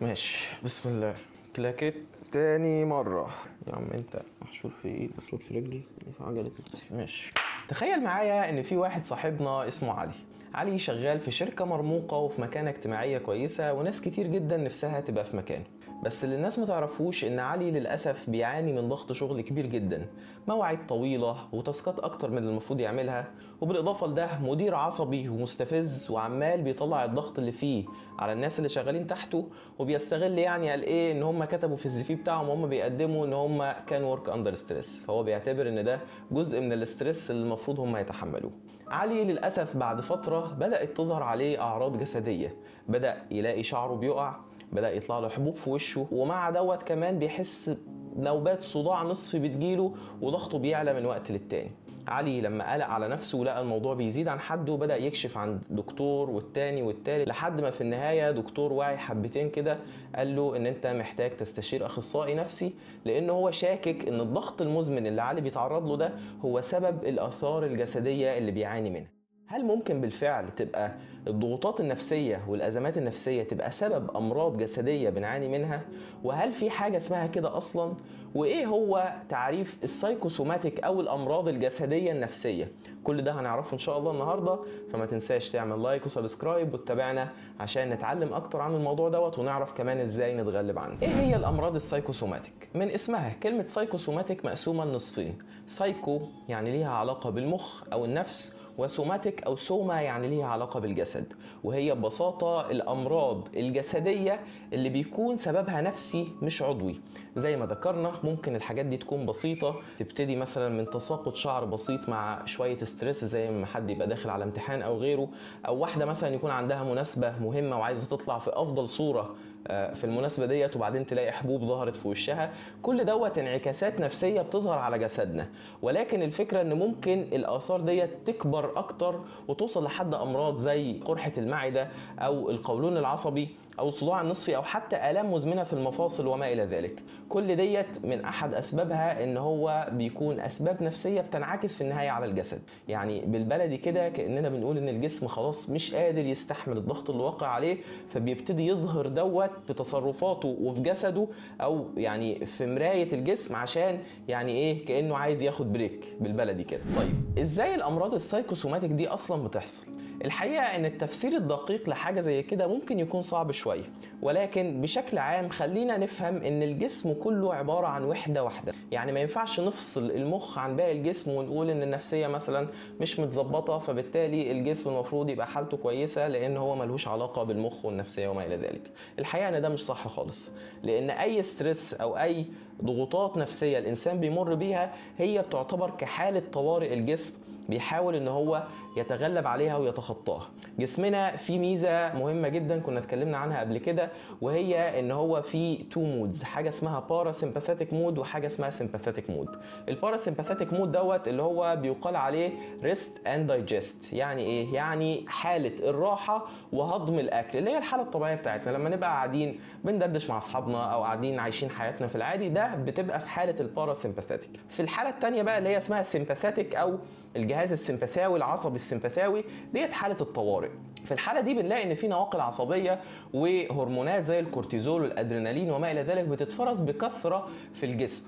ماشي، بسم الله. كلاكيت تاني مرة. يا عم انت محشور في ايه؟ محشور في رجلي في عجلة الكرسي. ماشي. تخيل معايا ان في واحد صاحبنا اسمه علي. علي شغال في شركة مرموقة وفي مكانة اجتماعية كويسة، وناس كتير جدا نفسها تبقى في مكانه. بس اللي الناس متعرفوش ان علي للأسف بيعاني من ضغط شغل كبير جدا، مواعيد طويلة وتاسكات اكتر من المفروض يعملها، وبالاضافة لده مدير عصبي ومستفز وعمال بيطلع الضغط اللي فيه على الناس اللي شغالين تحته، وبيستغل يعني قال ايه ان هم كتبوا في السي في بتاعهم وهم بيقدموا ان هم كان ورك اندر ستريس، فهو بيعتبر ان ده جزء من الاسترس اللي المفروض هم يتحملوه. علي للاسف بعد فتره بدات تظهر عليه اعراض جسديه، بدا يلاقي شعره بيقع، بدا يطلع له حبوب في وشه، ومع دوت كمان بيحس نوبات صداع نصفي بتجيله وضغطه بيعلى من وقت للتاني. علي لما قلق على نفسه ولقى الموضوع بيزيد عن حده بدأ يكشف عند دكتور والتاني والتالت، لحد ما في النهاية دكتور واعي حبتين كده قال له ان انت محتاج تستشير اخصائي نفسي، لان هو شاكك ان الضغط المزمن اللي علي بيتعرض له ده هو سبب الاثار الجسدية اللي بيعاني منها. هل ممكن بالفعل تبقى الضغوطات النفسية والأزمات النفسية تبقى سبب أمراض جسدية بنعاني منها؟ وهل في حاجة اسمها كده أصلا؟ وإيه هو تعريف السايكوسوماتيك أو الأمراض الجسدية النفسية؟ كل ده هنعرفه إن شاء الله النهاردة، فما تنساش تعمل لايك وسبسكرايب وتتابعنا عشان نتعلم أكتر عن الموضوع دوت ونعرف كمان إزاي نتغلب عنه. إيه هي الأمراض السايكوسوماتيك؟ من اسمها كلمة سايكوسوماتيك مقسومة لنصفين، سايكو يعني ليها علاقة بالمخ أو النفس، وسوماتيك أو سوما يعني ليها علاقة بالجسد، وهي ببساطة الأمراض الجسدية اللي بيكون سببها نفسي مش عضوي. زي ما ذكرنا ممكن الحاجات دي تكون بسيطة، تبتدي مثلا من تساقط شعر بسيط مع شوية ستريس زي ما حد يبقى داخل على امتحان أو غيره، أو واحدة مثلا يكون عندها مناسبة مهمة وعايزة تطلع في أفضل صورة في المناسبة ديت وبعدين تلاقي حبوب ظهرت في وشها. كل دوت انعكاسات نفسية بتظهر على جسدنا، ولكن الفكرة ان ممكن الآثار ديت تكبر أكتر وتوصل لحد أمراض زي قرحة المعدة أو القولون العصبي أو الصداع النصفي أو حتى آلام مزمنة في المفاصل وما إلى ذلك. كل ديت من أحد أسبابها ان هو بيكون أسباب نفسية بتنعكس في النهاية على الجسد. يعني بالبلدي كده كأننا بنقول ان الجسم خلاص مش قادر يستحمل الضغط اللي واقع عليه، فبيبتدي يظهر دوت بتصرفاته وفي جسده او يعني في مراية الجسم عشان يعني ايه كأنه عايز ياخد بريك بالبلدي كده. طيب ازاي الامراض السايكوسوماتيك دي اصلا بتحصل؟ الحقيقة ان التفسير الدقيق لحاجة زي كده ممكن يكون صعب شوية، ولكن بشكل عام خلينا نفهم ان الجسم كله عبارة عن وحدة واحدة. يعني ما ينفعش نفصل المخ عن باقي الجسم ونقول ان النفسية مثلا مش متظبطة فبالتالي الجسم المفروض يبقى حالته كويسة لان هو ملهوش علاقة بالمخ والنفسية وما الى ذلك. الحقيقة ان ده مش صح خالص، لان اي ستريس او اي ضغوطات نفسية الانسان بيمر بيها هي بتعتبر كحالة طوارئ الجسم بيحاول ان هو يتغلب عليها ويتخطاها. جسمنا فيه ميزة مهمة جدا كنا اتكلمنا عنها قبل كده، وهي ان هو فيه تو مودز، حاجة اسمها باراسيمباثيك مود وحاجة اسمها سيمباثيك مود. الباراسيمباثيك مود دوت اللي هو بيقال عليه ريست اند دايجست. يعني ايه؟ يعني حالة الراحة وهضم الاكل، اللي هي الحالة الطبيعية بتاعتنا لما نبقى قاعدين بندردش مع اصحابنا او قاعدين عايشين حياتنا في العادي، ده بتبقى في حالة الباراسيمباثيك. في الحالة التانية بقى اللي هي اسمها سيمباثيك او الجهاز السمباثاوي العصبي السمباثاوي، ديت حالة الطوارئ. في الحالة دي بنلاقي ان في نواقل عصبية وهرمونات زي الكورتيزول والادرينالين وما الى ذلك بتتفرز بكثرة في الجسم.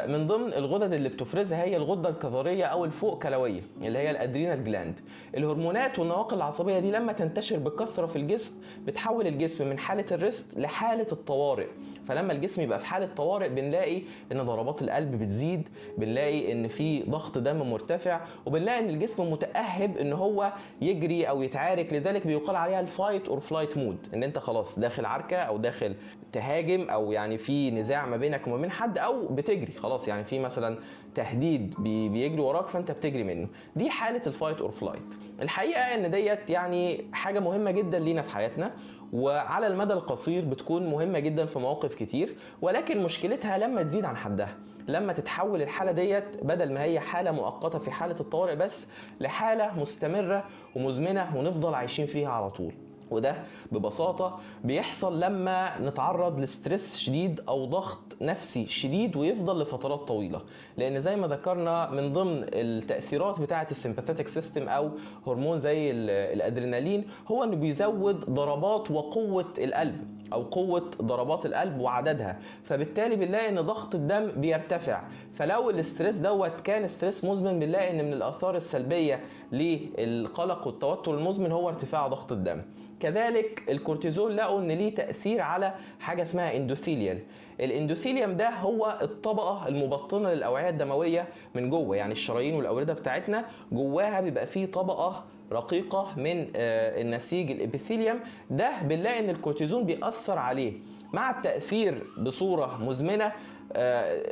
من ضمن الغدد اللي بتفرزها هي الغدة الكظرية او الفوق كلوية اللي هي الادرينال جلاند. الهرمونات والنواقل العصبية دي لما تنتشر بكثرة في الجسم بتحول الجسم من حالة الريست لحالة الطوارئ. فلما الجسم يبقى في حالة طوارئ بنلاقي ان ضربات القلب بتزيد، بنلاقي ان في ضغط دم مرتفع، وبنلاقي ان الجسم متأهب ان هو يجري او يتعارك. لذلك بيقال عليها الفايت اور فلايت مود، ان انت خلاص داخل عركة او داخل تهاجم او يعني في نزاع ما بينك وما بين حد او بتجري خلاص، يعني في مثلا تهديد بيجري وراك فانت بتجري منه. دي حالة الفايت اور فلايت. الحقيقة ان ديت يعني حاجة مهمة جدا لينا في حياتنا، وعلى المدى القصير بتكون مهمة جدا في مواقف كتير، ولكن مشكلتها لما تزيد عن حدها، لما تتحول الحالة ديت بدل ما هي حالة مؤقتة في حالة الطوارئ بس لحالة مستمرة ومزمنة ونفضل عايشين فيها على طول. وده ببساطة بيحصل لما نتعرض لستريس شديد أو ضغط نفسي شديد ويفضل لفترات طويلة، لأن زي ما ذكرنا من ضمن التأثيرات بتاعة السيمباثيك سيستم أو هرمون زي الأدرينالين هو أنه بيزود ضربات وقوة القلب. او قوه ضربات القلب وعددها، فبالتالي بنلاقي ان ضغط الدم بيرتفع. فلو الاسترس دوت كان ستريس مزمن، بنلاقي ان من الاثار السلبيه للقلق والتوتر المزمن هو ارتفاع ضغط الدم. كذلك الكورتيزول لقوا ان ليه تاثير على حاجه اسمها اندوثيليال. الاندوثيليوم ده هو الطبقه المبطنه للاوعيه الدمويه من جوه، يعني الشرايين والاورده بتاعتنا جواها بيبقى فيه طبقه رقيقه من النسيج الابيثيليوم ده. بنلاقي ان الكورتيزون بيأثر عليه، مع التأثير بصورة مزمنة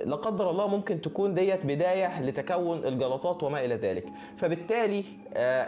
لا قدر الله ممكن تكون ديت بداية لتكون الجلطات وما إلى ذلك. فبالتالي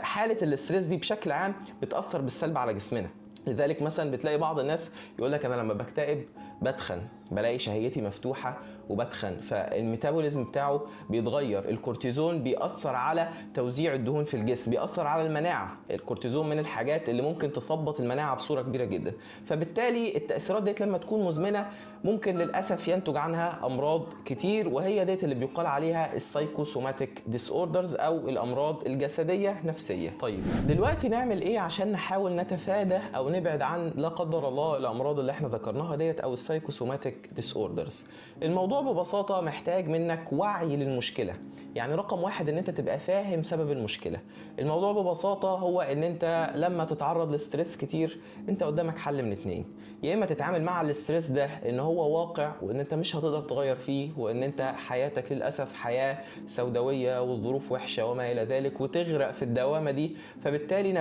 حالة الاسترس دي بشكل عام بتأثر بالسلب على جسمنا. لذلك مثلا بتلاقي بعض الناس يقول لك انا لما بكتئب بتخن، بلاقي شهيتي مفتوحه وبتخن، فالميتابوليزم بتاعه بيتغير. الكورتيزون بيأثر على توزيع الدهون في الجسم، بيأثر على المناعه. الكورتيزون من الحاجات اللي ممكن تثبط المناعه بصوره كبيره جدا. فبالتالي التأثيرات ديت لما تكون مزمنه ممكن للاسف ينتج عنها امراض كتير، وهي ديت اللي بيقال عليها السايكوسوماتيك ديس اوردرز او الامراض الجسديه نفسيه. طيب دلوقتي نعمل ايه عشان نحاول نتفادى او نبعد عن لا قدر الله الامراض اللي احنا ذكرناها ديت او السايكوسوماتيك ديس اوردرز؟ الموضوع ببساطه محتاج منك وعي للمشكله. يعني رقم واحد ان انت تبقى فاهم سبب المشكله. الموضوع ببساطه هو ان انت لما تتعرض لستريس كتير انت قدامك حل من اتنين: يا اما تتعامل مع الاسترس ده ان هو واقع وان انت مش هتقدر تغير فيه، وان انت حياتك للاسف حياه سوداويه والظروف وحشه وما الى ذلك، وتغرق في الدوامه دي، فبالتالي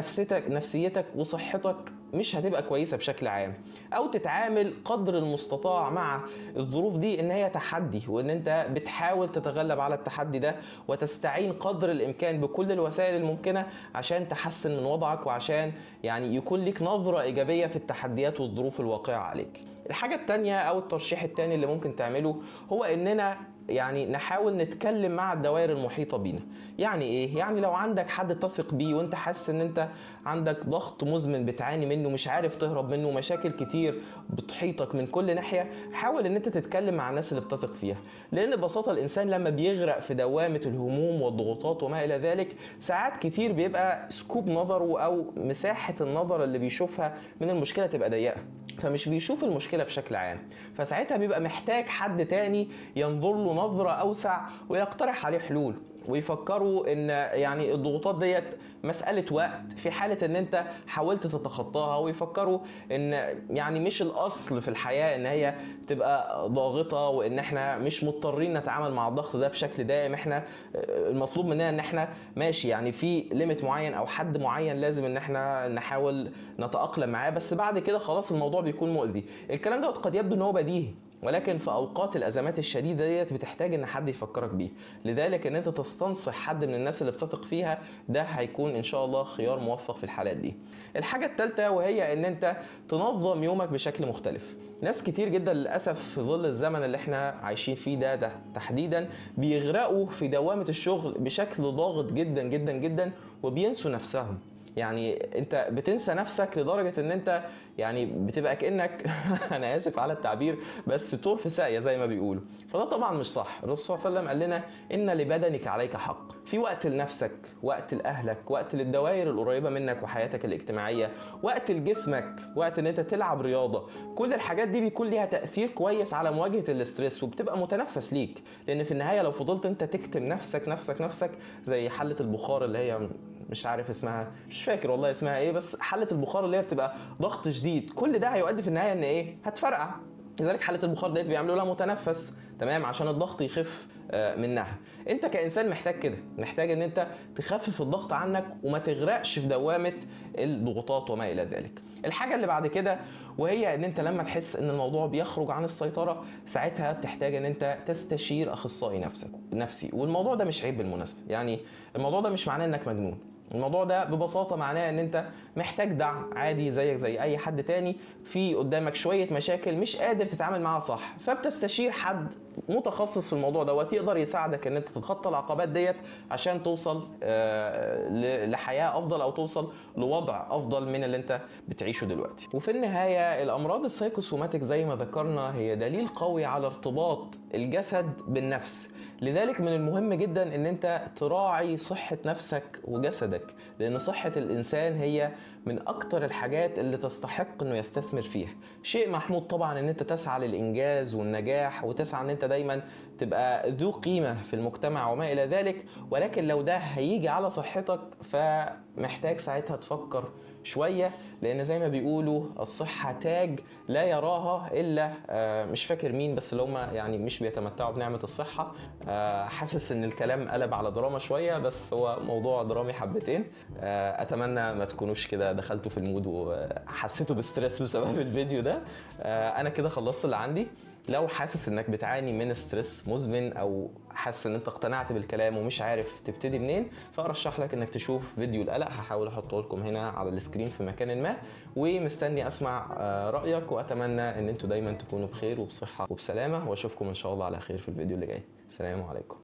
نفسيتك وصحتك مش هتبقى كويسه بشكل عام. او تتعامل قدر المستطاع مع الظروف دي ان هي تحدي، وان انت بتحاول تتغلب على التحدي ده وتستعين قدر الامكان بكل الوسائل الممكنه عشان تحسن من وضعك، وعشان يعني يكون لك نظره ايجابيه في التحديات والظروف الواقعه عليك. الحاجه الثانيه او الترشيح الثاني اللي ممكن تعمله هو اننا يعني نحاول نتكلم مع الدوائر المحيطة بينا. يعني ايه؟ يعني لو عندك حد تثق بيه وانت حاسس ان انت عندك ضغط مزمن بتعاني منه مش عارف تهرب منه، مشاكل كتير بتحيطك من كل ناحية، حاول ان انت تتكلم مع الناس اللي بتثق فيها. لان ببساطة الانسان لما بيغرق في دوامة الهموم والضغوطات وما الى ذلك، ساعات كتير بيبقى سكوب نظره او مساحة النظر اللي بيشوفها من المشكلة تبقى ضيقة، فمش بيشوف المشكلة بشكل عام. فساعتها بيبقى محتاج حد تاني ينظر له نظرة أوسع ويقترح عليه حلول، ويفكروا ان يعني الضغوطات ديت مسألة وقت في حالة ان انت حاولت تتخطاها، ويفكروا ان يعني مش الاصل في الحياة ان هي تبقى ضاغطة، وان احنا مش مضطرين نتعامل مع الضغط ده بشكل دائم. احنا المطلوب مننا ان احنا ماشي يعني في ليميت معين او حد معين لازم ان احنا نحاول نتأقلم معاه، بس بعد كده خلاص الموضوع بيكون مؤذي. الكلام ده قد يبدو ان هو بديهي، ولكن في اوقات الازمات الشديده ديت بتحتاج ان حد يفكرك بيه. لذلك ان انت تستنصح حد من الناس اللي بتثق فيها ده هيكون ان شاء الله خيار موفق في الحالات دي. الحاجه الثالثه وهي ان انت تنظم يومك بشكل مختلف. ناس كتير جدا للاسف في ظل الزمن اللي احنا عايشين فيه ده تحديدا بيغرقوا في دوامه الشغل بشكل ضاغط جدا جدا جدا، وبينسوا نفسهم. يعني انت بتنسى نفسك لدرجة ان انت يعني بتبقى كأنك انا اسف على التعبير بس طور في ساقية زي ما بيقولوا. فده طبعا مش صح. الرسول صلى الله عليه وسلم قال لنا ان لبدنك عليك حق. في وقت لنفسك، وقت لأهلك، وقت للدوائر القريبة منك وحياتك الاجتماعية، وقت لجسمك، وقت ان انت تلعب رياضة. كل الحاجات دي بيكون ليها تأثير كويس على مواجهة الاسترس، وبتبقى متنفس ليك. لان في النهاية لو فضلت انت تكتم نفسك زي حلة البخار اللي هي مش عارف اسمها، مش فاكر والله اسمها ايه، بس حلة البخار اللي هي بتبقى ضغط شديد، كل ده هيؤدي في النهاية ان ايه؟ هتفرقع. لذلك حالة البخار ديت بيعملوا لها متنفس، تمام، عشان الضغط يخف منها. انت كإنسان محتاج كده، محتاج ان انت تخفف الضغط عنك وما تغرقش في دوامة الضغوطات وما الى ذلك. الحاجة اللي بعد كده وهي ان انت لما تحس ان الموضوع بيخرج عن السيطرة، ساعتها بتحتاج ان انت تستشير اخصائي نفسي. والموضوع ده مش عيب بالمناسبة، يعني الموضوع ده مش معناه انك مجنون. الموضوع ده ببساطة معناه ان انت محتاج دعم عادي زيك زي اي حد تاني، في قدامك شوية مشاكل مش قادر تتعامل معاها صح، فبتستشير حد متخصص في الموضوع دوت يقدر يساعدك ان انت تتخطى العقبات ديت عشان توصل لحياة افضل او توصل لوضع افضل من اللي انت بتعيشه دلوقتي. وفي النهاية الامراض السايكوسوماتيك زي ما ذكرنا هي دليل قوي على ارتباط الجسد بالنفس. لذلك من المهم جدا ان انت تراعي صحة نفسك وجسدك، لان صحة الانسان هي من اكتر الحاجات اللي تستحق انه يستثمر فيها. شيء محمود طبعا ان انت تسعى للانجاز والنجاح، وتسعى ان انت دايما تبقى ذو قيمة في المجتمع وما الى ذلك، ولكن لو ده هيجي على صحتك فمحتاج ساعتها تفكر شوية، لان زي ما بيقولوا الصحة تاج لا يراها الا مش فاكر مين، بس اللي هم يعني مش بيتمتعوا بنعمة الصحة. حاسس ان الكلام قلب على دراما شوية، بس هو موضوع درامي حبتين. اتمنى ما تكونوش كده دخلتوا في المود وحسيتوا بستريس بسبب الفيديو ده. انا كده خلصت اللي عندي. لو حاسس انك بتعاني من ستريس مزمن، او حاسس ان انت اقتنعت بالكلام ومش عارف تبتدي منين، فارشح لك انك تشوف فيديو القلق، هحاول احطه لكم هنا على السكرين في مكان ما، ومستني اسمع رايك، واتمنى ان انتوا دايما تكونوا بخير وبصحه وبسلامه، واشوفكم ان شاء الله على خير في الفيديو اللي جاي. السلام عليكم.